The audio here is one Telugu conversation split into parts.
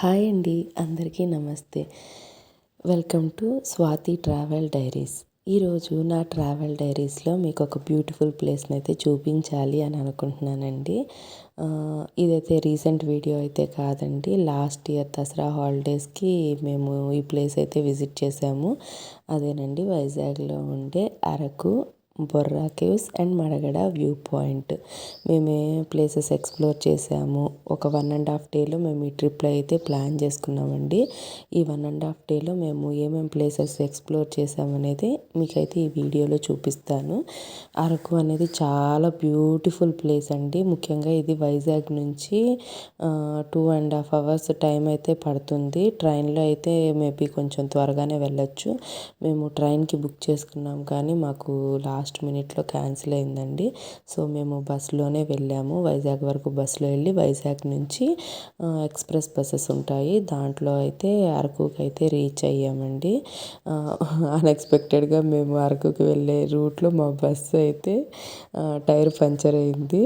హాయ్ అండి, అందరికీ నమస్తే. Welcome to Swathi travel diaries. ఈరోజు నా ట్రావెల్ డైరీస్లో మీకు ఒక బ్యూటిఫుల్ ప్లేస్ని అయితే చూపించాలి అని అనుకుంటున్నానండి. ఇదైతే రీసెంట్ వీడియో అయితే కాదండి. లాస్ట్ ఇయర్ దసరా హాలిడేస్కి మేము ఈ ప్లేస్ అయితే విజిట్ చేసాము. అదేనండి వైజాగ్లో ఉండే Araku, Borra caves and Madagada view point. మేము ఏ ప్లేసెస్ ఎక్స్ప్లోర్ చేసాము, ఒక 1.5 డేలో మేము ఈ ట్రిప్లో అయితే ప్లాన్ చేసుకున్నామండి. ఈ 1.5 డేలో మేము ఏమేమి ప్లేసెస్ ఎక్స్ప్లోర్ చేసామనేది మీకైతే ఈ వీడియోలో చూపిస్తాను. అరకు అనేది చాలా బ్యూటిఫుల్ ప్లేస్ అండి. ముఖ్యంగా ఇది వైజాగ్ నుంచి 2.5 అవర్స్ టైం అయితే పడుతుంది. ట్రైన్లో అయితే మేబీ కొంచెం త్వరగానే వెళ్ళొచ్చు. మేము ట్రైన్కి బుక్ చేసుకున్నాం కానీ మాకు లాస్ట్ మినిట్లో క్యాన్సిల్ అయిందండి. సో మేము బస్సులోనే వెళ్ళాము. వైజాగ్ వరకు బస్సులో వెళ్ళి వైజాగ్ నుంచి ఎక్స్ప్రెస్ బస్సెస్ ఉంటాయి, దాంట్లో అయితే అరకుకి అయితే రీచ్ అయ్యామండి. అన్ఎక్స్పెక్టెడ్గా మేము అరకుకి వెళ్ళే రూట్లో మా బస్సు అయితే టైర్ పంచర్ అయింది.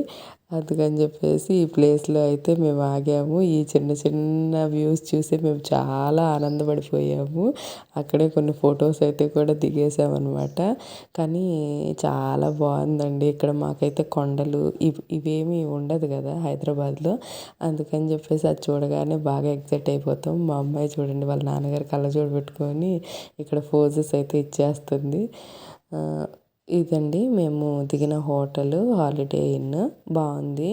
అందుకని చెప్పేసి ఈ ప్లేస్లో అయితే మేము ఆగాము. ఈ చిన్న చిన్న వ్యూస్ చూసి మేము చాలా ఆనందపడిపోయాము. అక్కడే కొన్ని ఫొటోస్ అయితే కూడా దిగేసామన్నమాట. కానీ చాలా బాగుందండి. ఇక్కడ మాకైతే కొండలు ఇవేమీ ఉండదు కదా హైదరాబాద్లో. అందుకని చెప్పేసి అది చూడగానే బాగా ఎక్సైట్ అయిపోతాం. మా అమ్మాయి చూడండి, వాళ్ళ నాన్నగారు కళ్ళజోడు పెట్టుకొని ఇక్కడ పోజెస్ అయితే ఇచ్చేస్తుంది. ఇదండి మేము దిగిన హోటల్ హాలిడే ఇన్. బాగుంది,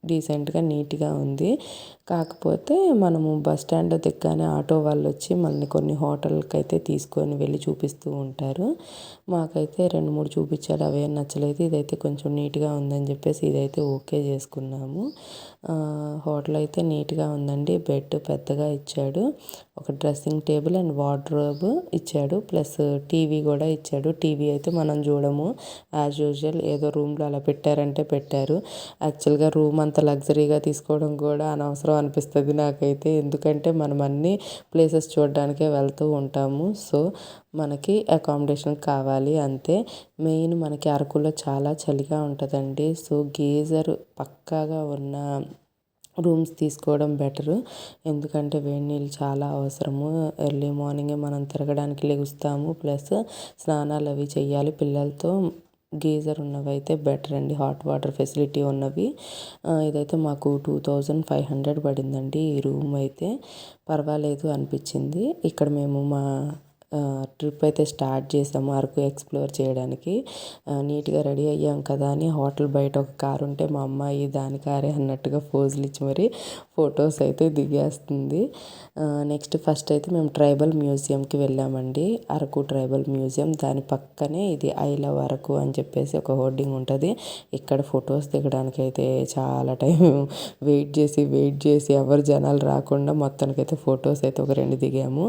డీసెంట్గా నీట్గా ఉంది. కాకపోతే మనము బస్ స్టాండ్లో దిగ్గానే ఆటో వాళ్ళు వచ్చి మనల్ని కొన్ని హోటల్కి అయితే తీసుకొని వెళ్ళి చూపిస్తూ ఉంటారు. మాకైతే 2-3 చూపించారు, అవేం నచ్చలేదు. ఇదైతే కొంచెం నీట్గా ఉందని చెప్పేసి ఇదైతే ఓకే చేసుకున్నాము. హోటల్ అయితే నీట్గా ఉందండి. బెడ్ పెద్దగా ఇచ్చాడు, ఒక డ్రెస్సింగ్ టేబుల్ అండ్ వార్డ్రోబ్ ఇచ్చాడు, ప్లస్ టీవీ కూడా ఇచ్చాడు. టీవీ అయితే మనం చూడము, యాజ్ యూజువల్ ఏదో రూమ్లో అలా పెట్టారంటే పెట్టారు. యాక్చువల్గా రూమ్ అంత లగ్జరీగా తీసుకోవడం కూడా అనవసరం అనిపిస్తుంది నాకైతే. ఎందుకంటే మనం అన్ని ప్లేసెస్ చూడడానికే వెళ్తూ ఉంటాము. సో మనకి అకామిడేషన్ కావాలి అంతే. మెయిన్ మనకి అరకులో చాలా చలిగా ఉంటుందండి. సో గీజర్ పక్కాగా ఉన్న రూమ్స్ తీసుకోవడం బెటరు. ఎందుకంటే వేడి నీళ్ళు చాలా అవసరము. ఎర్లీ మార్నింగే మనం తిరగడానికి లెగుస్తాము, ప్లస్ స్నానాలు అవి చేయాలి పిల్లలతో. గీజర్ ఉన్నవి అయితే బెటర్ అండి, హాట్ వాటర్ ఫెసిలిటీ ఉన్నవి. ఇదైతే మాకు 2500 పడిందండి. ఈ రూమ్ అయితే పర్వాలేదు అనిపించింది. ఇక్కడ మేము మా ట్రిప్ అయితే స్టార్ట్ చేసాము అరకు ఎక్స్ప్లోర్ చేయడానికి. నీట్గా రెడీ అయ్యాం కదా అని హోటల్ బయట ఒక కారు ఉంటే మా అమ్మాయి దాని కారే అన్నట్టుగా పోజులు ఇచ్చి మరి ఫొటోస్ అయితే దిగేస్తుంది. నెక్స్ట్ ఫస్ట్ అయితే మేము ట్రైబల్ మ్యూజియంకి వెళ్ళామండి. అరకు ట్రైబల్ మ్యూజియం, దాని పక్కనే ఇది ఐ లవ్ అరకు అని చెప్పేసి ఒక హోర్డింగ్ ఉంటుంది. ఇక్కడ ఫొటోస్ దిగడానికి అయితే చాలా టైం వెయిట్ చేసి ఎవరు జనాలు రాకుండా మొత్తానికైతే ఫొటోస్ అయితే ఒక 2 దిగాము.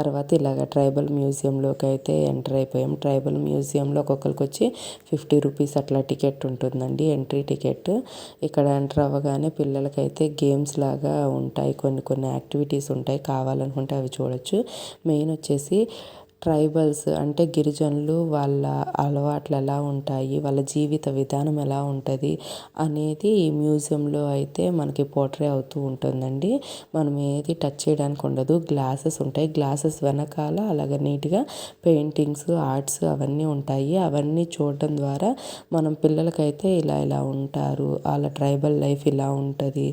తర్వాత ఇలాగ ట్రైబల్ మ్యూజియంలోకి అయితే ఎంటర్ అయిపోయాం. ట్రైబల్ మ్యూజియంలో ఒక్కొక్కరికి వచ్చి 50 రూపీస్ అట్లా టికెట్ ఉంటుందండి, ఎంట్రీ టికెట్. ఇక్కడ ఎంటర్ అవ్వగానే పిల్లలకైతే గేమ్స్ లాగా ఉంటాయి, కొన్ని యాక్టివిటీస్ ఉంటాయి, కావాలనుకుంటే అవి చూడొచ్చు. మెయిన్ వచ్చేసి ట్రైబల్స్ అంటే గిరిజనులు, వాళ్ళ అలవాట్లు ఎలా ఉంటాయి, వాళ్ళ జీవిత విధానం ఎలా ఉంటుంది అనేది ఈ మ్యూజియంలో అయితే మనకి పోర్ట్రే అవుతూ ఉంటుందండి. మనం ఏది టచ్ చేయడానికి ఉండదు. గ్లాసెస్ ఉంటాయి, గ్లాసెస్ వెనకాల అలాగ నీట్గా పెయింటింగ్స్, ఆర్ట్స్ అవన్నీ ఉంటాయి. అవన్నీ చూడడం ద్వారా మనం పిల్లలకైతే ఇలా ఉంటారు, వాళ్ళ ట్రైబల్ లైఫ్ ఇలా ఉంటుంది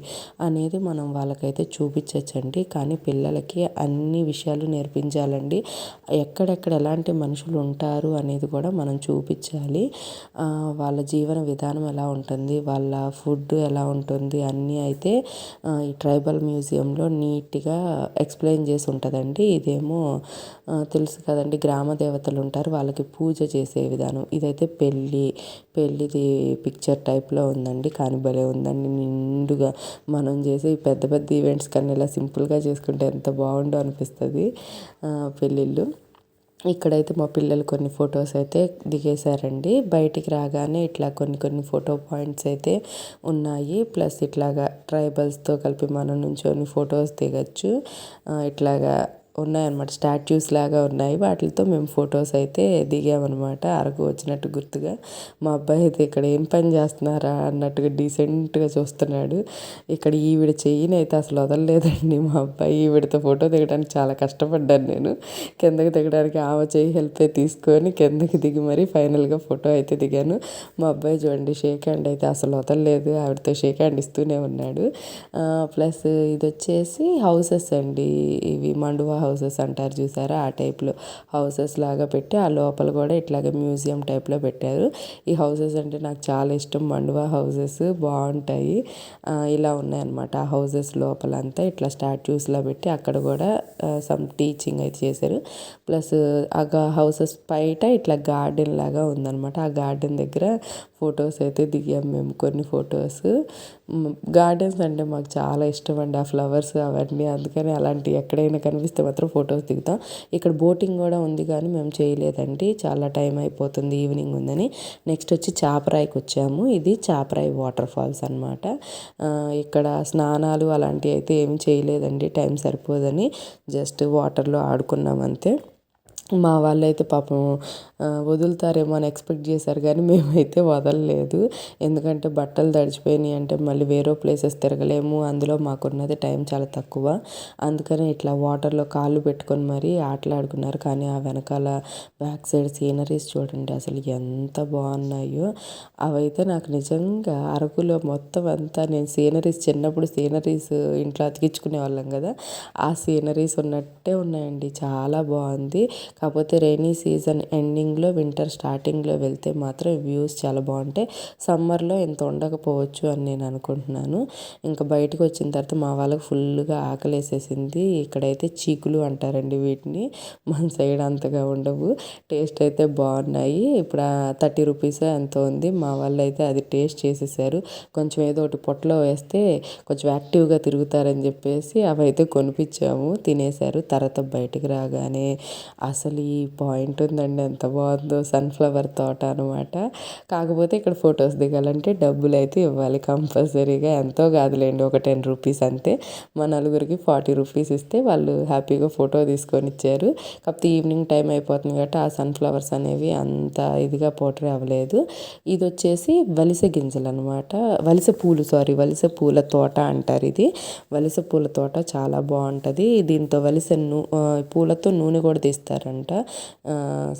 అనేది మనం వాళ్ళకైతే చూపించచ్చండి. కానీ పిల్లలకి అన్ని విషయాలు నేర్పించాలండి. ఎక్కడెక్కడ ఎలాంటి మనుషులు ఉంటారు అనేది కూడా మనం చూపించాలి. వాళ్ళ జీవన విధానం ఎలా ఉంటుంది, వాళ్ళ ఫుడ్ ఎలా ఉంటుంది అన్నీ అయితే ఈ ట్రైబల్ మ్యూజియంలో నీట్గా ఎక్స్ప్లెయిన్ చేసి ఉంటుందండి. ఇదేమో తెలుసు కదండి, గ్రామ దేవతలు ఉంటారు, వాళ్ళకి పూజ చేసే విధానం. ఇదైతే పెళ్ళిది పిక్చర్ టైప్లో ఉందండి, కానీ భలే ఉందండి. నిండుగా మనం చేసే పెద్ద పెద్ద ఈవెంట్స్ కన్నా ఇలా సింపుల్గా చేసుకుంటే ఎంత బాగుండో అనిపిస్తుంది పెళ్ళిళ్ళు. ఇక్కడైతే మా పిల్లలు కొన్ని ఫొటోస్ అయితే దిగేశారండి. బయటికి రాగానే ఇట్లా కొన్ని ఫోటో పాయింట్స్ అయితే ఉన్నాయి. ప్లస్ ఇట్లాగా ట్రైబల్స్తో కలిపి మనం నుంచొని ఫొటోస్ దిగచ్చు. ఇట్లాగా ఉన్నాయన్నమాట, స్టాట్యూస్ లాగా ఉన్నాయి. వాటితో మేము ఫొటోస్ అయితే దిగామన్నమాట అరకు వచ్చినట్టు గుర్తుగా. మా అబ్బాయి అయితే ఇక్కడ ఏం పని చేస్తున్నారా అన్నట్టుగా డీసెంట్గా చూస్తున్నాడు. ఇక్కడ ఈవిడ చెయ్యిని అయితే అసలు వదలలేదండి మా అబ్బాయి. ఈవిడతో ఫోటో దిగడానికి చాలా కష్టపడ్డాను నేను. కిందకి దిగడానికి ఆమె చెయ్యి హెల్ప్ తీసుకొని కిందకి దిగి మరీ ఫైనల్గా ఫోటో అయితే దిగాను. మా అబ్బాయి చూడండి షేక్ హ్యాండ్ అయితే అసలు వదలలేదు, ఆవిడతో షేక్ హ్యాండ్ ఇస్తూనే ఉన్నాడు. ప్లస్ ఇది వచ్చేసి హౌసెస్ అండి, ఇవి మండువా హౌసెస్ అంటారు చూసారా, ఆ టైప్లో హౌసెస్ లాగా పెట్టి ఆ లోపల కూడా ఇట్లాగే మ్యూజియం టైప్లో పెట్టారు. ఈ హౌసెస్ అంటే నాకు చాలా ఇష్టం, మండువా హౌసెస్ బాగుంటాయి. ఇలా ఉన్నాయన్నమాట ఆ హౌసెస్ లోపలంతా ఇట్లా స్టాట్యూస్లా పెట్టి అక్కడ కూడా సమ్ టీచింగ్ అయితే చేశారు. ప్లస్ ఆ హౌసెస్ బయట ఇట్లా గార్డెన్ లాగా ఉందన్నమాట. ఆ గార్డెన్ దగ్గర ఫొటోస్ అయితే దిగాం మేము కొన్ని ఫొటోస్. గార్డెన్స్ అంటే మాకు చాలా ఇష్టం అండి, ఆ ఫ్లవర్స్ అవన్నీ. అందుకని అలాంటి ఎక్కడైనా కనిపిస్తే మాత్రం ఫొటోస్ దిగుతాం. ఇక్కడ బోటింగ్ కూడా ఉంది కానీ మేము చేయలేదండి, చాలా టైం అయిపోతుంది, ఈవినింగ్ ఉందని. నెక్స్ట్ వచ్చి చాపరాయికి వచ్చాము. ఇది చాపరాయి వాటర్ ఫాల్స్ అనమాట. ఇక్కడ స్నానాలు అలాంటివి అయితే ఏమి చేయలేదండి, టైం సరిపోదని జస్ట్ వాటర్లో ఆడుకున్నాం అంతే. మా వాళ్ళైతే పాపం వదులుతారేమో అని ఎక్స్పెక్ట్ చేశారు కానీ మేమైతే వదలలేదు. ఎందుకంటే బట్టలు తడిచిపోయినాయి అంటే మళ్ళీ వేరే ప్లేసెస్ తిరగలేము, అందులో మాకున్నది టైం చాలా తక్కువ. అందుకని ఇట్లా వాటర్లో కాళ్ళు పెట్టుకొని మరీ ఆటలాడుకున్నారు. కానీ ఆ వెనకాల బ్యాక్ సైడ్ సీనరీస్ చూడండి అసలు ఎంత బాగున్నాయో. అవైతే నాకు నిజంగా అరకులో మొత్తం అంతా నేను చిన్నప్పుడు సీనరీస్ ఇంట్లో అతికించుకునే వాళ్ళం కదా, ఆ సీనరీస్ ఉన్నట్టే ఉన్నాయండి, చాలా బాగుంది. కాకపోతే రైనీ సీజన్ ఎండింగ్లో వింటర్ స్టార్టింగ్లో వెళ్తే మాత్రం వ్యూస్ చాలా బాగుంటాయి. సమ్మర్లో ఇంత ఉండకపోవచ్చు అని నేను అనుకుంటున్నాను. ఇంకా బయటకు వచ్చిన తర్వాత మా వాళ్ళకి ఫుల్గా ఆకలేసేసింది. ఇక్కడైతే చీకులు అంటారండి వీటిని, మన సైడ్ అంతగా ఉండవు. టేస్ట్ అయితే బాగున్నాయి. ఇప్పుడు 30 రూపీస్ ఎంతో ఉంది. మా వాళ్ళు అయితే అది టేస్ట్ చేసేసారు. కొంచెం ఏదో ఒకటి పొట్టలో వేస్తే కొంచెం యాక్టివ్గా తిరుగుతారని చెప్పేసి అవి అయితే కొనిపించాము, తినేశారు. తర్వాత బయటకు రాగానే అసలు ఈ పాయింట్ ఉందండి, ఎంత బాగుందో, సన్ఫ్లవర్ తోట అనమాట. కాకపోతే ఇక్కడ ఫొటోస్ దిగాలంటే డబ్బులు అయితే ఇవ్వాలి కంపల్సరీగా, ఎంతో కాదులేండి, ఒక 10 రూపీస్ అంతే. మా నలుగురికి 40 రూపీస్ ఇస్తే వాళ్ళు హ్యాపీగా ఫోటో తీసుకొని ఇచ్చారు. కాకపోతే ఈవినింగ్ టైం అయిపోతుంది కాబట్టి ఆ సన్ఫ్లవర్స్ అనేవి అంత ఇదిగా పోట్రే అవ్వలేదు. ఇది వచ్చేసి వలిసె గింజలు అనమాట, వలిసె పూల తోట అంటారు. ఇది వలిసె పూల తోట చాలా బాగుంటుంది. దీంతో పూలతో నూనె కూడా తీస్తారంట.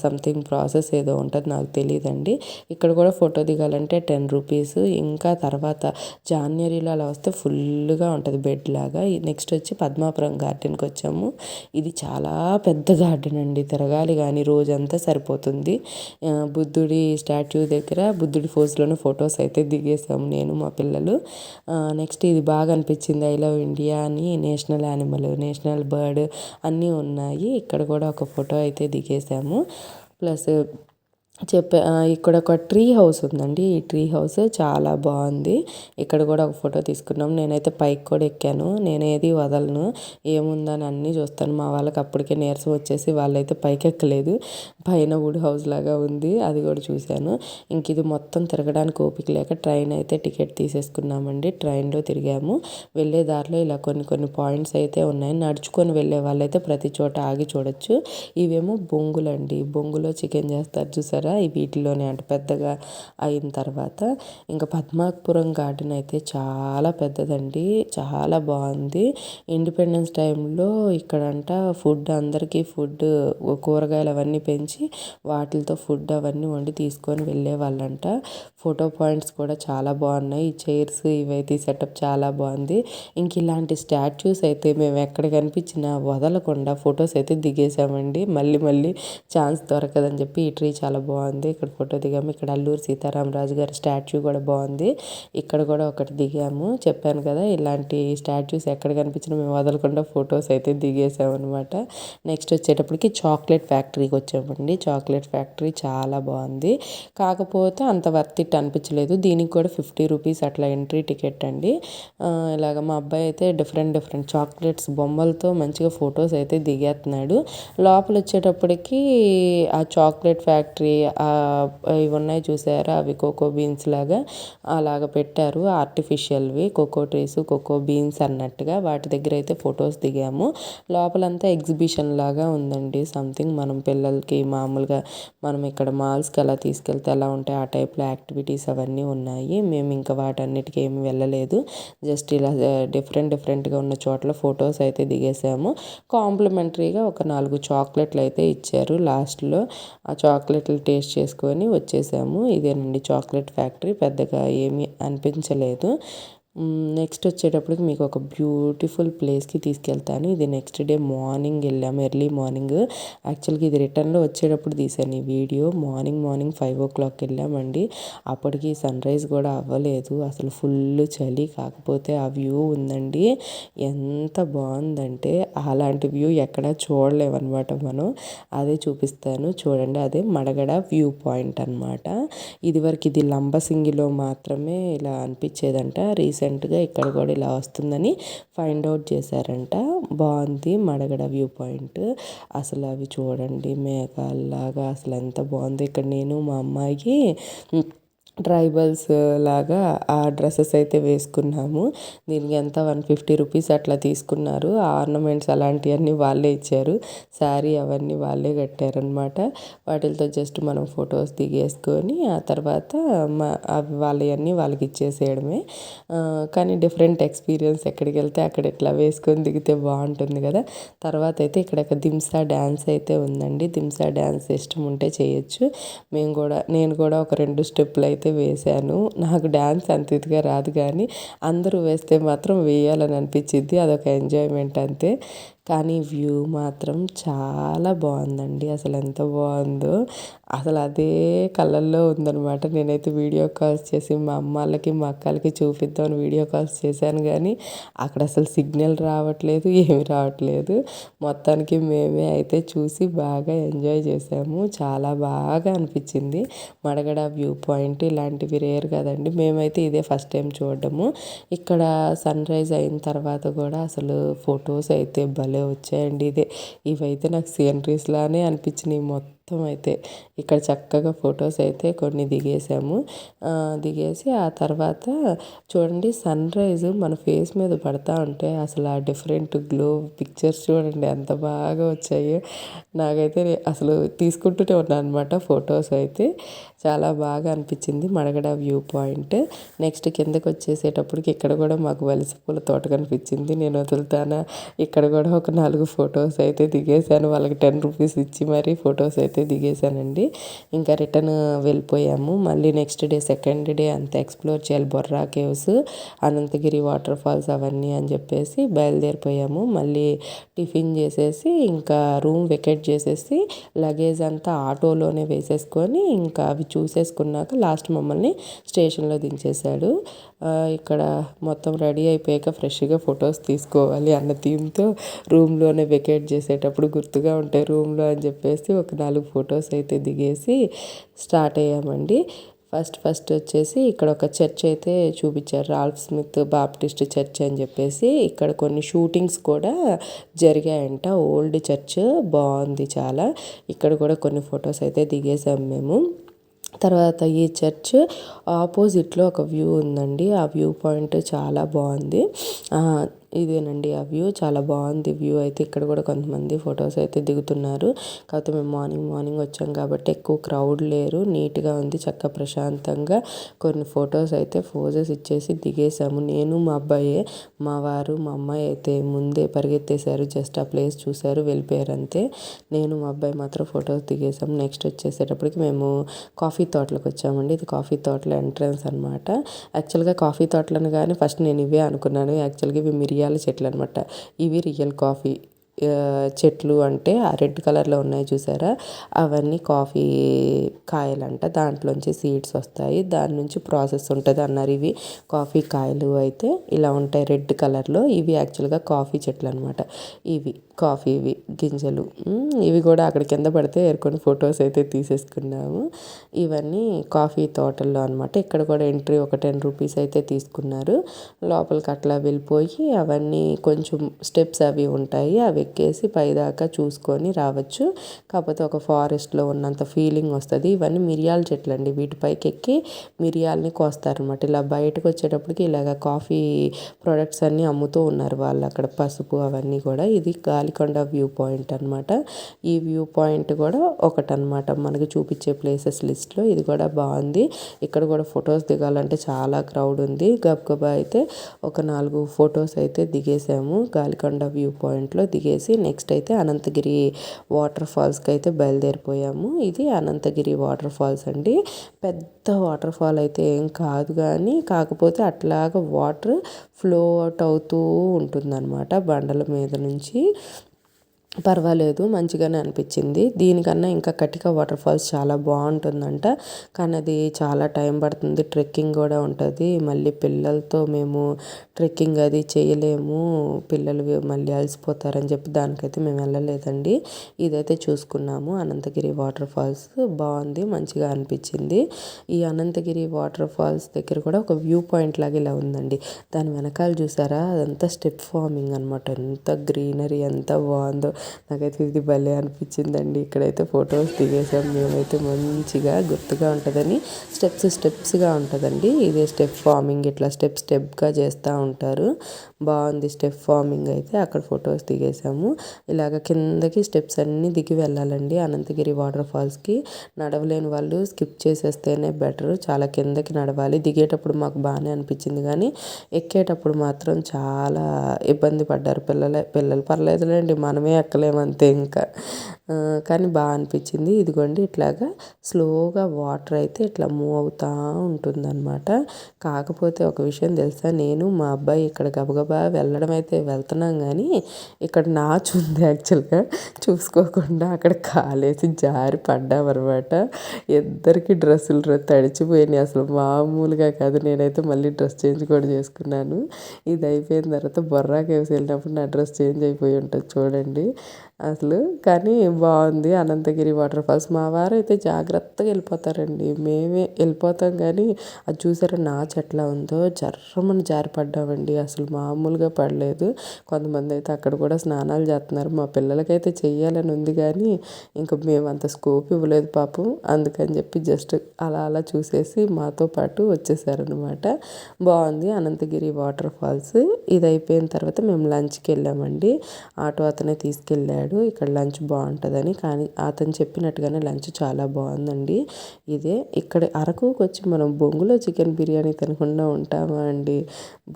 సంథింగ్ ప్రాసెస్ ఏదో ఉంటుంది, నాకు తెలియదండి. ఇక్కడ కూడా ఫోటో దిగాలంటే 10 రూపీస్. ఇంకా తర్వాత జాన్వరిలో అలా వస్తే ఫుల్గా ఉంటుంది బెడ్ లాగా. నెక్స్ట్ వచ్చి పద్మాపురం గార్డెన్కి వచ్చాము. ఇది చాలా పెద్ద గార్డెన్ అండి, తిరగాలి కానీ రోజంతా సరిపోతుంది. బుద్ధుడి స్టాట్యూ దగ్గర బుద్ధుడి ఫోజ్లోనే ఫొటోస్ అయితే దిగేసాము నేను మా పిల్లలు. నెక్స్ట్ ఇది బాగా అనిపించింది, ఐ లవ్ ఇండియా అని నేషనల్ యానిమల్, నేషనల్ బర్డ్ అన్నీ ఉన్నాయి. ఇక్కడ కూడా ఒక ఫోటో అయితే దిగేసాము. ప్లస్ ఇక్కడ ఒక ట్రీ హౌస్ ఉందండి. ఈ ట్రీ హౌస్ చాలా బాగుంది. ఇక్కడ కూడా ఒక ఫోటో తీసుకున్నాం. నేనైతే పైకి కూడా ఎక్కాను, నేను ఏది వదలను, ఏముందని అన్నీ చూస్తాను. మా వాళ్ళకి అప్పటికే నీరసం వచ్చేసి వాళ్ళైతే పైకి ఎక్కలేదు. పైన వుడ్ హౌస్ లాగా ఉంది, అది కూడా చూశాను. ఇంక ఇది మొత్తం తిరగడానికి ఓపిక లేక ట్రైన్ అయితే టికెట్ తీసేసుకున్నామండి. ట్రైన్లో తిరిగాము. వెళ్ళే దారిలో ఇలా కొన్ని పాయింట్స్ అయితే ఉన్నాయి. నడుచుకొని వెళ్ళే వాళ్ళైతే ప్రతి చోట ఆగి చూడొచ్చు. ఇవేమో బొంగులండి, బొంగులో చికెన్ చేస్తారు చూసారా, వీటిలోనే అంటే పెద్దగా అయిన తర్వాత. ఇంకా పద్మాపురం గార్డెన్ అయితే చాలా పెద్దదండి, చాలా బాగుంది. ఇండిపెండెన్స్ టైంలో ఇక్కడంట అందరికీ కూరగాయలు అవన్నీ పెంచి వాటితో ఫుడ్ అవన్నీ వండి తీసుకొని వెళ్ళే వాళ్ళంట. ఫోటో పాయింట్స్ కూడా చాలా బాగున్నాయి. ఈ చైర్స్ ఇవైతే సెటప్ చాలా బాగుంది. ఇంక ఇలాంటి స్టాచ్యూస్ అయితే మేము ఎక్కడ కనిపించినా వదలకుండా ఫొటోస్ అయితే దిగేసామండి. మళ్ళీ ఛాన్స్ దొరకదని చెప్పి ఈ ట్రీ చాలా బాగుంది, ఇక్కడ ఫోటో దిగాము. ఇక్కడ అల్లూరి సీతారామరాజు గారి స్టాచ్యూ కూడా బాగుంది, ఇక్కడ కూడా ఒకటి దిగాము. చెప్పాను కదా, ఇలాంటి స్టాచ్యూస్ ఎక్కడ కనిపించినా మేము వదలకుండా ఫొటోస్ అయితే దిగేసామన్నమాట. నెక్స్ట్ వచ్చేటప్పటికి చాక్లెట్ ఫ్యాక్టరీకి వచ్చామండి. చాక్లెట్ ఫ్యాక్టరీ చాలా బాగుంది, కాకపోతే అంత వర్త్ ఇట్ అనిపించలేదు. దీనికి కూడా 50 రూపీస్ అట్లా ఎంట్రీ టికెట్ అండి. ఇలాగ మా అబ్బాయి అయితే డిఫరెంట్ చాక్లెట్స్ బొమ్మలతో మంచిగా ఫొటోస్ అయితే దిగేస్తున్నాడు. లోపల వచ్చేటప్పటికి ఆ చాక్లెట్ ఫ్యాక్టరీ ఇవి ఉన్నాయి చూసారా, అవి కోకో బీన్స్ లాగా అలాగ పెట్టారు, ఆర్టిఫిషియల్వి కోకో ట్రీస్ కోకో బీన్స్ అన్నట్టుగా. వాటి దగ్గర అయితే ఫొటోస్ దిగాము. లోపలంతా ఎగ్జిబిషన్ లాగా ఉందండి. సంథింగ్ మనం పిల్లలకి మామూలుగా మనం ఇక్కడ మాల్స్కి అలా తీసుకెళ్తే ఎలా ఉంటాయి ఆ టైప్లో యాక్టివిటీస్ అవన్నీ ఉన్నాయి. మేము ఇంకా వాటన్నిటికీ ఏమి వెళ్ళలేదు. జస్ట్ ఇలా డిఫరెంట్గా ఉన్న చోట్ల ఫొటోస్ అయితే దిగేసాము. కాంప్లిమెంటరీగా ఒక 4 చాక్లెట్లు అయితే ఇచ్చారు లాస్ట్లో. ఆ చాక్లెట్లు టేస్ట్ చేసుకొని వచ్చేసాము. ఇదేనండి చాక్లెట్ ఫ్యాక్టరీ. పెద్దగా ఏమీ అనిపించలేదు. నెక్స్ట్ వచ్చేటప్పటికి మీకు ఒక బ్యూటిఫుల్ ప్లేస్కి తీసుకెళ్తాను. ఇది నెక్స్ట్ డే మార్నింగ్ వెళ్ళాము, ఎర్లీ మార్నింగ్. యాక్చువల్గా ఇది రిటర్న్లో వచ్చేటప్పుడు తీసాను ఈ వీడియో. మార్నింగ్ 5 o'clock వెళ్ళామండి. అప్పటికి సన్ రైజ్ కూడా అవ్వలేదు. అసలు ఫుల్ చలి. కాకపోతే ఆ వ్యూ ఉందండి, ఎంత బాగుందంటే అలాంటి వ్యూ ఎక్కడా చూడలేమన్నమాట మనం. అదే చూపిస్తాను చూడండి. అదే మడగడ వ్యూ పాయింట్ అనమాట. ఇదివరకు ఇది లంబసింగిలో మాత్రమే ఇలా అనిపించేదంట. రీసెంట్గా ఇక్కడ కూడా ఇలా వస్తుందని ఫైండ్ అవుట్ చేశారంట. బాగుంది మడగడ వ్యూ పాయింట్. అసలు అవి చూడండి మేఘాల్లాగా, అసలు ఎంత బాగుంది. ఇక్కడ నేను మా అమ్మాయికి ట్రైబల్స్ లాగా ఆ డ్రెస్సెస్ అయితే వేసుకున్నాము. దీనికి ఎంత 150 రూపీస్ అట్లా తీసుకున్నారు. ఆ ఆర్నమెంట్స్ అలాంటివన్నీ వాళ్ళే ఇచ్చారు. శారీ అవన్నీ వాళ్ళే కట్టారనమాట. వాటితో జస్ట్ మనం ఫొటోస్ దిగేసుకొని ఆ తర్వాత అవి వాళ్ళవన్నీ వాళ్ళకి ఇచ్చేసేయడమే. కానీ డిఫరెంట్ ఎక్స్పీరియన్స్. ఎక్కడికి వెళ్తే అక్కడ ఇట్లా వేసుకొని దిగితే బాగుంటుంది కదా. తర్వాత అయితే ఇక్కడ ఒక దింసా డ్యాన్స్ అయితే ఉందండి. దింసా డ్యాన్స్ ఇష్టం ఉంటే చేయొచ్చు. నేను కూడా ఒక 2 స్టెప్పులు అయితే వేశాను. నాకు డ్యాన్స్ అంత ఇదిగా రాదు, కానీ అందరూ వేస్తే మాత్రం వేయాలని అనిపించింది. అదొక ఎంజాయ్మెంట్ అంతే. కానీ వ్యూ మాత్రం చాలా బాగుందండి. అసలు ఎంత బాగుందో, అసలు అదే కళ్ళల్లో ఉందనమాట. నేనైతే వీడియో కాల్స్ చేసి మా అమ్మాళ్ళకి మా అక్కలకి చూపిద్దామని వీడియో కాల్స్ చేశాను, కానీ అక్కడ అసలు సిగ్నల్ రావట్లేదు, ఏమి రావట్లేదు. మొత్తానికి మేమే అయితే చూసి బాగా ఎంజాయ్ చేసాము. చాలా బాగా అనిపించింది. మడగడ వ్యూ పాయింట్ ఇలాంటివి రేర్ కదండి. మేమైతే ఇదే ఫస్ట్ టైం చూడడము. ఇక్కడ సన్ రైజ్ అయిన తర్వాత కూడా అసలు ఫొటోస్ అయితే భలే వచ్చాయండి. ఇవైతే నాకు సీనరీస్ లానే అనిపించినాయి మొత్తం అయితే. ఇక్కడ చక్కగా ఫొటోస్ అయితే కొన్ని దిగేసాము. దిగేసి ఆ తర్వాత చూడండి సన్ రైజ్ మన ఫేస్ మీద పడతా ఉంటే అసలు ఆ డిఫరెంట్ గ్లో పిక్చర్స్ చూడండి ఎంత బాగా వచ్చాయో. నాకైతే అసలు తీసుకుంటూనే ఉన్నాను అనమాట ఫొటోస్ అయితే. చాలా బాగా అనిపించింది మడగడ వ్యూ పాయింట్. నెక్స్ట్ కిందకి వచ్చేసేటప్పటికి ఇక్కడ కూడా మాకు వలస పూల తోట కనిపించింది. నేను వదులుతానా, ఇక్కడ కూడా ఒక 4 ఫొటోస్ అయితే దిగేశాను. వాళ్ళకి 10 రూపీస్ ఇచ్చి మరీ ఫొటోస్ అయితే దిగేశానండి. ఇంకా రిటర్న్ వెళ్ళిపోయాము. మళ్ళీ నెక్స్ట్ డే సెకండ్ డే అంతా ఎక్స్ప్లోర్ చేయాలి. Borra caves, Ananthagiri water falls అవన్నీ అని చెప్పేసి బయలుదేరిపోయాము. మళ్ళీ టిఫిన్ చేసేసి ఇంకా రూమ్ వెకేట్ చేసేసి లగేజ్ అంతా ఆటోలోనే వేసేసుకొని ఇంకా అవి చూసేసుకున్నాక లాస్ట్ మమ్మల్ని స్టేషన్లో దించేశాడు. ఇక్కడ మొత్తం రెడీ అయిపోయాక ఫ్రెష్గా ఫొటోస్ తీసుకోవాలి అన్న థీమ్తో రూమ్లోనే వెకేట్ చేసేటప్పుడు గుర్తుగా ఉంటాయి రూమ్లో అని చెప్పేసి ఒక 4 ఫొటోస్ అయితే దిగేసి స్టార్ట్ అయ్యామండి. ఫస్ట్ వచ్చేసి ఇక్కడ ఒక చర్చ్ అయితే చూపించారు, రాల్ఫ్ స్మిత్ బాప్టిస్ట్ చర్చ్ అని చెప్పేసి. ఇక్కడ కొన్ని షూటింగ్స్ కూడా జరిగాయంట. ఓల్డ్ చర్చ్ బాగుంది చాలా. ఇక్కడ కూడా కొన్ని ఫొటోస్ అయితే దిగేసాం మేము. తర్వాత ఈ చర్చ్ ఆపోజిట్లో ఒక వ్యూ ఉందండి. ఆ వ్యూ పాయింట్ చాలా బాగుంది. ఇదేనండి ఆ వ్యూ. చాలా బాగుంది వ్యూ అయితే. ఇక్కడ కూడా కొంతమంది ఫొటోస్ అయితే దిగుతున్నారు. కాకపోతే మేము మార్నింగ్ వచ్చాం కాబట్టి ఎక్కువ క్రౌడ్ లేరు. నీట్గా ఉంది, చక్కగా ప్రశాంతంగా కొన్ని ఫొటోస్ అయితే ఫోజెస్ ఇచ్చేసి దిగేసాము. నేను మా అబ్బాయే, మా వారు మా అమ్మాయి అయితే ముందే పరిగెత్తేశారు. జస్ట్ ఆ ప్లేస్ చూశారు వెళ్ళిపోయారు అంతే. నేను మా అబ్బాయి మాత్రం ఫొటోస్ దిగేసాము. నెక్స్ట్ వచ్చేసేటప్పటికి మేము కాఫీ తోటలకు వచ్చామండి. ఇది కాఫీ తోటల ఎంట్రన్స్ అనమాట. యాక్చువల్గా కాఫీ తోటలను కానీ ఫస్ట్ నేను ఇవే అనుకున్నాను. యాక్చువల్గా ఇవి మిరియాల చెట్లు అనమాట. ఇవి రియల్ కాఫీ చెట్లు. అంటే ఆ రెడ్ కలర్లో ఉన్నాయి చూసారా, అవన్నీ కాఫీ కాయలంట. దాంట్లోంచి సీడ్స్ వస్తాయి, దాని నుంచి ప్రాసెస్ ఉంటుంది అన్నారు. ఇవి కాఫీ కాయలు అయితే ఇలా ఉంటాయి రెడ్ కలర్లో. ఇవి యాక్చువల్గా కాఫీ చెట్లు అనమాట. ఇవి కాఫీవి గింజలు. ఇవి కూడా అక్కడ కింద పడితే ఏరుకొని ఫొటోస్ అయితే తీసేసుకున్నాము. ఇవన్నీ కాఫీ తోటల్లో అనమాట. ఇక్కడ కూడా ఎంట్రీ ఒక 10 రూపీస్ అయితే తీసుకున్నారు. లోపలికి అట్లా వెళ్ళిపోయి అవన్నీ కొంచెం స్టెప్స్ అవి ఉంటాయి, అవి ఎక్కేసి పైదాకా చూసుకొని రావచ్చు. కాకపోతే ఒక ఫారెస్ట్లో ఉన్నంత ఫీలింగ్ వస్తుంది. ఇవన్నీ మిరియాల చెట్లు అండి. వీటిపైకి ఎక్కి మిరియాలని కోస్తారనమాట. ఇలా బయటకు వచ్చేటప్పటికి ఇలాగ కాఫీ ప్రొడక్ట్స్ అన్నీ అమ్ముతూ ఉన్నారు వాళ్ళు అక్కడ, పసుపు అవన్నీ కూడా. ఇది గాలికొండ వ్యూ పాయింట్ అనమాట. ఈ వ్యూ పాయింట్ కూడా ఒకటనమాట మనకి చూపించే ప్లేసెస్ లిస్ట్లో. ఇది కూడా బాగుంది. ఇక్కడ కూడా ఫొటోస్ దిగాలంటే చాలా క్రౌడ్ ఉంది. గబగబా అయితే ఒక 4 ఫొటోస్ అయితే దిగేసాము గాలికొండ వ్యూ పాయింట్లో. దిగేసి నెక్స్ట్ అయితే అనంతగిరి వాటర్ ఫాల్స్కి అయితే బయలుదేరిపోయాము. ఇది అనంతగిరి వాటర్ ఫాల్స్ అండి. పెద్ద వాటర్ ఫాల్ అయితే ఏం కాదు, కానీ కాకపోతే అట్లాగా వాటర్ ఫ్లో అవుట్ అవుతూ ఉంటుందన్నమాట బండల మీద నుంచి. పర్వాలేదు, మంచిగానే అనిపించింది. దీనికన్నా ఇంకా కటిక వాటర్ ఫాల్స్ చాలా బాగుంటుందంట, కానీ అది చాలా టైం పడుతుంది. ట్రెక్కింగ్ కూడా ఉంటుంది. మళ్ళీ పిల్లలతో మేము ట్రెక్కింగ్ అది చేయలేము, పిల్లలు మళ్ళీ అలసిపోతారని చెప్పి దానికైతే మేము వెళ్ళలేదండి. ఇదైతే చూసుకున్నాము. అనంతగిరి వాటర్ ఫాల్స్ బాగుంది, మంచిగా అనిపించింది. ఈ అనంతగిరి వాటర్ ఫాల్స్ దగ్గర కూడా ఒక వ్యూ పాయింట్ లాగా ఇలా ఉందండి. దాని వెనకాల చూసారా, అదంతా స్టెప్ ఫార్మింగ్ అనమాట. ఎంత గ్రీనరీ, ఎంత బాగుందో. నాకైతే ఇది భలే అనిపించిందండి. ఇక్కడైతే ఫొటోస్ దిగేసాం మేమైతే. మంచిగా గుర్తుగా ఉంటుందని స్టెప్స్గా ఉంటుందండి. ఇదే స్టెప్ ఫార్మింగ్, ఇట్లా స్టెప్గా చేస్తూ ఉంటారు. బాగుంది స్టెప్ ఫార్మింగ్ అయితే. అక్కడ ఫొటోస్ దిగేసాము. ఇలాగ కిందకి స్టెప్స్ అన్నీ దిగి వెళ్ళాలండి అనంతగిరి వాటర్ ఫాల్స్కి. నడవలేని వాళ్ళు స్కిప్ చేసేస్తేనే బెటర్. చాలా కిందకి నడవాలి. దిగేటప్పుడు మాకు బాగానే అనిపించింది, కానీ ఎక్కేటప్పుడు మాత్రం చాలా ఇబ్బంది పడ్డారు పిల్లలు పర్లేదులేండి, మనమే ఎక్కలేమంతే ఇంకా. కానీ బాగా అనిపించింది. ఇదిగోండి ఇట్లాగా స్లోగా వాటర్ అయితే ఇట్లా మూవ్ అవుతూ ఉంటుందన్నమాట. కాకపోతే ఒక విషయం తెలుసా, నేను మా అబ్బాయి ఇక్కడ గబగబా వెళ్ళడం అయితే వెళ్తున్నాం, కానీ ఇక్కడ నాచు ఉంది యాక్చువల్గా. చూసుకోకుండా అక్కడ కాలేసి జారి పడ్డామన్నమాట. ఇద్దరికి డ్రెస్సులు తడిచిపోయినాయి, అసలు మామూలుగా కాదు. నేనైతే మళ్ళీ డ్రెస్ చేంజ్ కూడా చేసుకున్నాను. ఇది అయిపోయిన తర్వాత బొర్రా కేవ్స్ వెళ్ళినప్పుడు నా డ్రెస్ చేంజ్ అయిపోయి ఉంటుంది చూడండి అసలు. కానీ బాగుంది అనంతగిరి వాటర్ ఫాల్స్. మా వారు అయితే జాగ్రత్తగా వెళ్ళిపోతారండి, మేమే వెళ్ళిపోతాం, కానీ అది చూసారా నాచు ఎట్లా ఉందో. జర్రమని జారిపడ్డామండి, అసలు మామూలుగా పడలేదు. కొంతమంది అయితే అక్కడ కూడా స్నానాలు చేస్తున్నారు. మా పిల్లలకైతే చెయ్యాలని ఉంది, కానీ ఇంకా మేము అంత స్కోప్ ఇవ్వలేదు పాపం. అందుకని చెప్పి జస్ట్ అలా అలా చూసేసి మాతో పాటు వచ్చేసారనమాట. బాగుంది అనంతగిరి వాటర్ ఫాల్స్. ఇది అయిపోయిన తర్వాత మేము లంచ్కి వెళ్ళామండి. ఆటో అతనే తీసుకెళ్ళాడు. ఇక్కడ లంచ్ బాగుంటుందని, కానీ అతను చెప్పినట్టుగానే లంచ్ చాలా బాగుందండి. ఇదే ఇక్కడ అరకుకి వచ్చి మనం బొంగులో చికెన్ బిర్యానీ తినకుండా ఉంటామా అండి.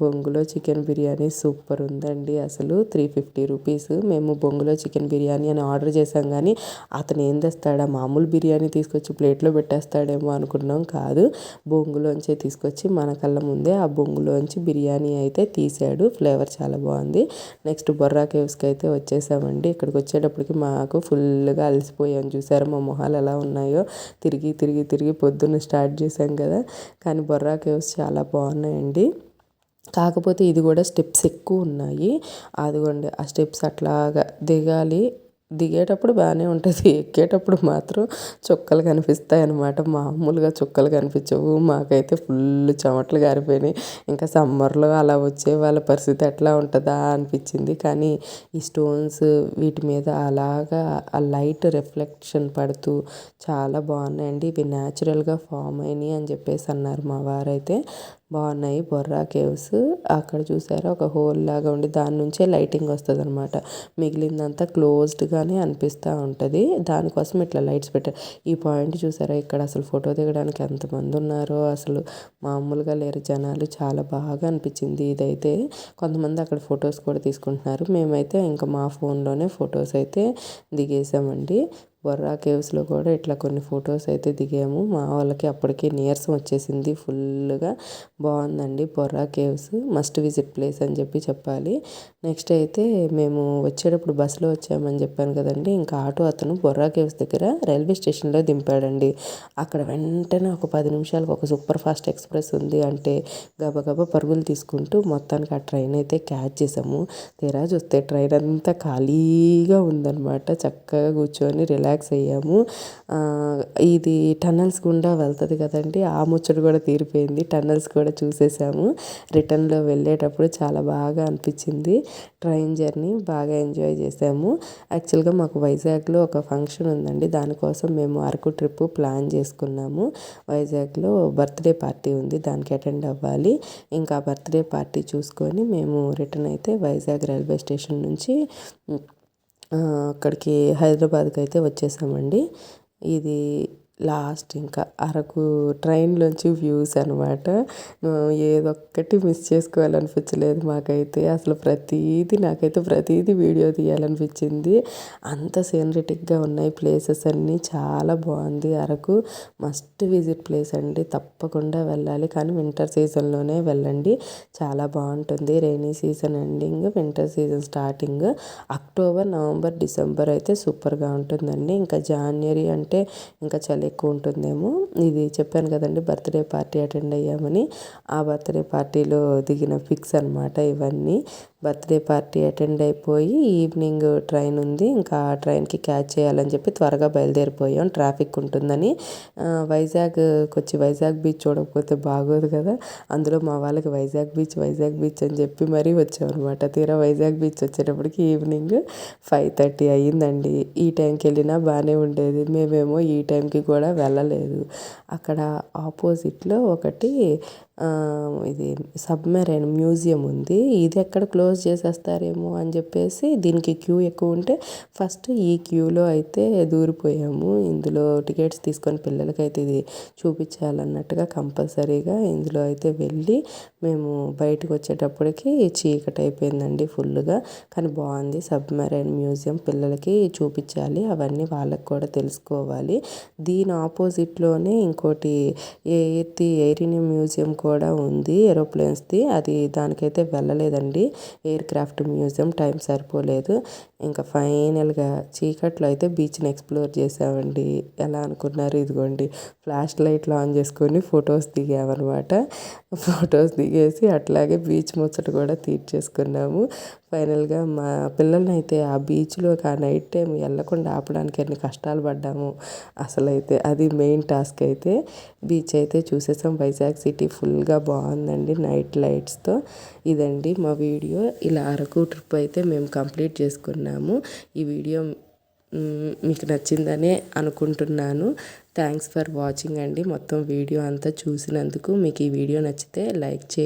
బొంగులో చికెన్ బిర్యానీ సూపర్ ఉందండి అసలు. 350 రూపీస్. మేము బొంగులో చికెన్ బిర్యానీ అని ఆర్డర్ చేసాం, కానీ అతను ఏం తెస్తాడా, మామూలు బిర్యానీ తీసుకొచ్చి ప్లేట్లో పెట్టేస్తాడేమో అనుకున్నాం. కాదు, బొంగులోంచే తీసుకొచ్చి మన కళ్ళ ముందే ఆ బొంగులోంచి బిర్యానీ అయితే తీసాడు. ఫ్లేవర్ చాలా బాగుంది. నెక్స్ట్ బొర్రా కేవ్స్కి అయితే వచ్చేసామండి. ఇక్కడికి వచ్చేటప్పటికి మాకు ఫుల్గా అలసిపోయాం. చూసారా మా మొహాలు ఎలా ఉన్నాయో. తిరిగి తిరిగి తిరిగి పొద్దున్న స్టార్ట్ చేసాం కదా. కానీ బొర్రా కేవ్స్ చాలా బాగున్నాయండి. కాకపోతే ఇది కూడా స్టెప్స్ ఎక్కువ ఉన్నాయి. అదిగోండి ఆ స్టెప్స్ అట్లాగా దిగాలి. దిగేటప్పుడు బాగానే ఉంటుంది, ఎక్కేటప్పుడు మాత్రం చుక్కలు కనిపిస్తాయి అన్నమాట. మామూలుగా చుక్కలు కనిపించవు. మాకైతే ఫుల్ చెమటలు గారిపోయినాయి. ఇంకా సమ్మర్లో అలా వచ్చే వాళ్ళ పరిస్థితి ఎట్లా ఉంటుందా అనిపించింది. కానీ ఈ స్టోన్స్ వీటి మీద అలాగా ఆ లైట్ రిఫ్లెక్షన్ పడుతూ చాలా బాగున్నాయండి. ఇవి న్యాచురల్గా ఫామ్ అయినాయి అని చెప్పేసి అన్నారు మా వారైతే. బాగున్నాయి బొర్రా కేవ్స్. అక్కడ చూసారా ఒక హోల్ లాగా ఉండి దాని నుంచే లైటింగ్ వస్తుంది అనమాట. మిగిలిందంతా క్లోజ్డ్గానే అనిపిస్తూ ఉంటుంది. దానికోసం ఇట్లా లైట్స్ పెట్టారు. ఈ పాయింట్ చూసారా, ఇక్కడ అసలు ఫోటో దిగడానికి ఎంతమంది ఉన్నారో అసలు మామూలుగా లేరు జనాలు. చాలా బాగా అనిపించింది ఇదైతే. కొంతమంది అక్కడ ఫొటోస్ కూడా తీసుకుంటున్నారు. మేమైతే ఇంకా మా ఫోన్లోనే ఫొటోస్ అయితే దిగేసామండి. బొర్రా కేవ్స్లో కూడా ఇట్లా కొన్ని ఫొటోస్ అయితే దిగాము. మా వాళ్ళకి అప్పటికే నీరసం వచ్చేసింది ఫుల్గా. బాగుందండి Borra caves, must visit place అని చెప్పాలి. నెక్స్ట్ అయితే మేము వచ్చేటప్పుడు బస్సులో వచ్చామని చెప్పాను కదండి. ఇంకా ఆటో అతను బొర్రా కేవ్స్ దగ్గర రైల్వే స్టేషన్లో దింపాడండి. అక్కడ వెంటనే ఒక 10 నిమిషాలకు ఒక సూపర్ ఫాస్ట్ ఎక్స్ప్రెస్ ఉంది అంటే గబగబా పరుగులు తీసుకుంటూ మొత్తానికి ఆ ట్రైన్ అయితే క్యాచ్ చేసాము. తీరా చూస్తే ట్రైన్ అంతా ఖాళీగా ఉందన్నమాట. చక్కగా కూర్చొని రిలాక్స్ రిలాక్స్ అయ్యాము. ఇది టన్నల్స్ గుండా వెళ్తుంది కదండి, ఆ ముచ్చట కూడా తీరిపోయింది. టన్నల్స్ కూడా చూసేసాము. రిటర్న్లో వెళ్ళేటప్పుడు చాలా బాగా అనిపించింది. ట్రైన్ జర్నీ బాగా ఎంజాయ్ చేసాము. యాక్చువల్గా మాకు వైజాగ్లో ఒక ఫంక్షన్ ఉందండి, దానికోసం మేము అరకు ట్రిప్ ప్లాన్ చేసుకున్నాము. వైజాగ్లో బర్త్డే పార్టీ ఉంది, దానికి అటెండ్ అవ్వాలి. ఇంకా బర్త్డే పార్టీ చూసుకొని మేము రిటర్న్ అయితే వైజాగ్ రైల్వే స్టేషన్ నుంచి అక్కడికి హైదరాబాద్కి అయితే వచ్చేసామండి. ఇది లాస్ట్ ఇంకా అరకు ట్రైన్లోంచి వ్యూస్ అనమాట. ఏదొక్కటి మిస్ చేసుకోవాలనిపించలేదు మాకైతే. అసలు నాకైతే ప్రతీది వీడియో తీయాలనిపించింది. అంత సీనరిటిక్గా ఉన్నాయి ప్లేసెస్ అన్నీ. చాలా బాగుంది అరకు. మస్ట్ విజిట్ ప్లేస్ అండి, తప్పకుండా వెళ్ళాలి. కానీ వింటర్ సీజన్లోనే వెళ్ళండి, చాలా బాగుంటుంది. Rainy season ending, winter season starting October, November, December అయితే సూపర్గా ఉంటుందండి. ఇంకా జాన్వరి అంటే ఇంకా చలి ఎక్కువ ఉంటుందేమో. ఇది చెప్పాను కదండి, బర్త్డే పార్టీ అటెండ్ అయ్యామని. ఆ బర్త్డే పార్టీలో దిగిన పిక్స్ అనమాట ఇవన్నీ. బర్త్డే పార్టీ అటెండ్ అయిపోయి ఈవినింగ్ ట్రైన్ ఉంది, ఇంకా ఆ ట్రైన్కి క్యాచ్ చేయాలని చెప్పి త్వరగా బయలుదేరిపోయాం, ట్రాఫిక్ ఉంటుందని. వైజాగ్కి వచ్చి వైజాగ్ బీచ్ చూడకపోతే బాగోదు కదా, అందులో మా వాళ్ళకి వైజాగ్ బీచ్ అని చెప్పి మరీ వచ్చామన్నమాట. తీరా వైజాగ్ బీచ్ వచ్చేటప్పటికి ఈవినింగ్ 5:30 అయ్యిందండి. ఈ టైంకి వెళ్ళినా బాగానే ఉండేది, మేమేమో ఈ టైంకి కూడా వెళ్ళలేదు. అక్కడ ఆపోజిట్లో ఒకటి ఇది సబ్మెరైన్ మ్యూజియం ఉంది. ఇది ఎక్కడ క్లోజ్ చేసేస్తారేమో అని చెప్పేసి దీనికి క్యూ ఎక్కువ ఉంటే ఫస్ట్ ఈ క్యూలో అయితే దూరిపోయాము. ఇందులో టికెట్స్ తీసుకొని పిల్లలకైతే ఇది చూపించాలన్నట్టుగా కంపల్సరీగా ఇందులో అయితే వెళ్ళి మేము బయటకు వచ్చేటప్పటికి చీకటి అయిపోయిందండి ఫుల్గా. కానీ బాగుంది సబ్మెరైన్ మ్యూజియం, పిల్లలకి చూపించాలి, అవన్నీ వాళ్ళకి కూడా తెలుసుకోవాలి. దీని ఆపోజిట్లోనే ఇంకోటి ఎయిర్ మ్యూజియం కూడా ఉంది, ఏరోప్లేన్స్ది. అది దానికైతే వెళ్ళలేదండి, ఎయిర్ క్రాఫ్ట్ మ్యూజియం, టైం సరిపోలేదు. ఇంకా ఫైనల్గా చీకట్లో అయితే బీచ్ని ఎక్స్ప్లోర్ చేసామండి. ఎలా అనుకున్నారు, ఇదిగోండి ఫ్లాష్ లైట్లు ఆన్ చేసుకొని ఫొటోస్ దిగామన్నమాట. ఫొటోస్ దిగేసి అట్లాగే బీచ్ ముచ్చట కూడా తీర్చేసుకున్నాము. ఫైనల్గా మా పిల్లల్ని అయితే ఆ బీచ్లోకి ఆ నైట్ టైం వెళ్ళకుండా ఆపడానికి ఎన్ని కష్టాలు పడ్డాము అసలైతే. అది మెయిన్ టాస్క్. అయితే బీచ్ అయితే చూసేసాం. వైజాగ్ సిటీ ఫుల్గా బాగుందండి నైట్ లైట్స్తో. ఇదండి మా వీడియో. ఇలా అరకు ట్రిప్ అయితే మేము కంప్లీట్ చేసుకున్నాము. ఈ వీడియో మీకు నచ్చిందనే అనుకుంటున్నాను. థ్యాంక్స్ ఫర్ వాచింగ్ అండి. మొత్తం వీడియో అంతా చూసినందుకు. మీకు ఈ వీడియో నచ్చితే లైక్ చేయండి.